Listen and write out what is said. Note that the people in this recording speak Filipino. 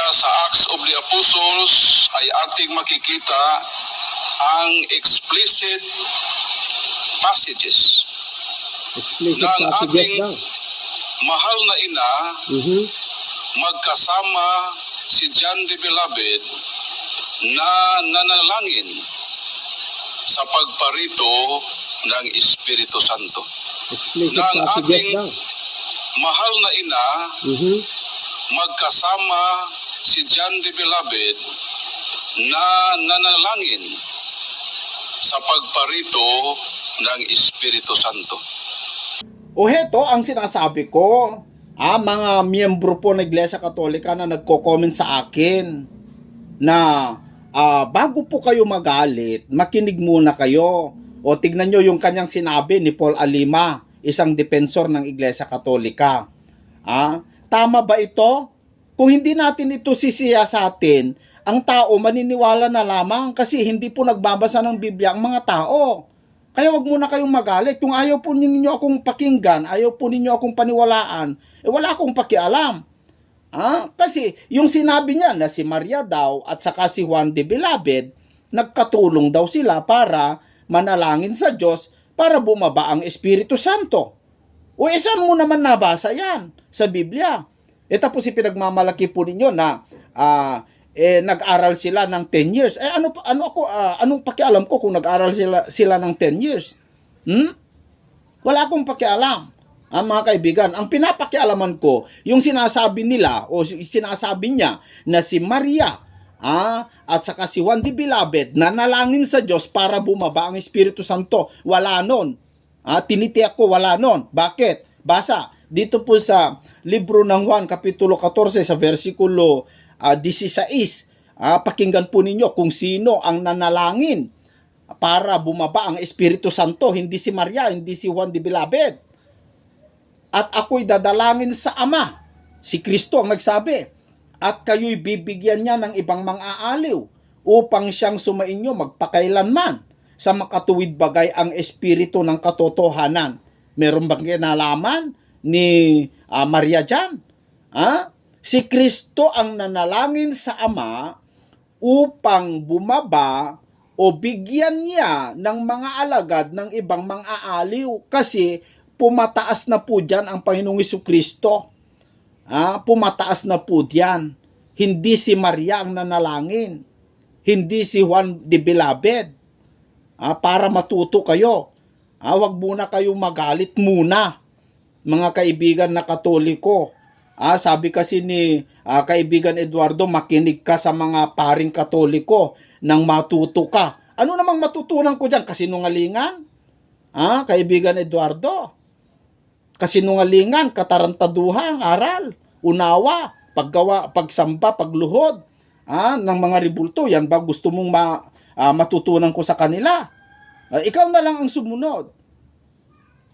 sa Acts of the Apostles ay ating makikita ang explicit passages Explicit ng passages ating daw. mahal na ina. Mhm. Magkasama si John the Beloved na nanalangin sa pagparito ng Espiritu Santo. Explicit ng passages ating daw. mahal na ina, Mhm. magkasama si John the Beloved na nanalangin sa pagparito ng Espiritu Santo. O heto ang sinasabi ko, mga miyembro po ng Iglesia Katolika na nagko-comment sa akin na bago po kayo magalit, makinig muna kayo. O tignan nyo yung kanyang sinabi ni Paul Alima, isang depensor ng Iglesia Katolika. Tama ba ito? Kung hindi natin ito sisiyasatin, ang tao maniniwala na lamang kasi hindi po nagbabasa ng Biblia ang mga tao. Kaya wag muna kayong magalit. Kung ayaw po ninyo akong pakinggan, ayaw po ninyo akong paniwalaan, wala akong pakialam. Kasi yung sinabi niya na si Maria daw at saka si Juan the Beloved, nagkatulong daw sila para manalangin sa Diyos para bumaba ang Espiritu Santo. O saan mo naman nabasa yan sa Biblia? Tapos pinagmamalaki po ninyo na nag-aral sila ng 10 years. Anong pakialam ko kung nag-aral sila ng 10 years? Wala akong pakialam. Mga kaibigan, ang pinapakialaman ko, yung sinasabi nila o sinasabi niya na si Maria at saka si Juan the Beloved nanalangin sa Diyos para bumaba ang Espiritu Santo. Wala nun. Tinitiyak ko wala nun. Bakit? Basa dito po sa libro ng Juan, kapitulo 14 sa versikulo 16. Pakinggan po ninyo kung sino ang nanalangin para bumaba ang Espiritu Santo. Hindi si Maria, hindi si Juan the Beloved. At ako'y dadalangin sa Ama. Si Kristo ang nagsabi. At kayo'y bibigyan niya ng ibang mang-aaliw upang siyang sumainyo magpakailanman sa makatuwid bagay ang Espiritu ng katotohanan. Meron bang kinalaman ni Maria dyan? Si Kristo ang nanalangin sa Ama upang bumaba o bigyan niya ng mga alagad ng ibang mang-aaliw kasi pumataas na po dyan ang Panginoong Jesucristo. Pumataas na po dyan. Hindi si Maria ang nanalangin. Hindi si Juan the Beloved. Para matuto kayo. Wag muna kayong magalit muna, mga kaibigan na Katoliko. Sabi kasi ni kaibigan Eduardo, makinig ka sa mga paring Katoliko nang matuto ka. Ano namang matutunan ko dyan? Kasinungalingan? Kaibigan Eduardo? Kasinungalingan, katarantaduhan, aral, unawa, paggawa, pagsamba, pagluhod ng mga ribulto. Yan ba gusto mong matutunan ko sa kanila? Ikaw na lang ang sumunod.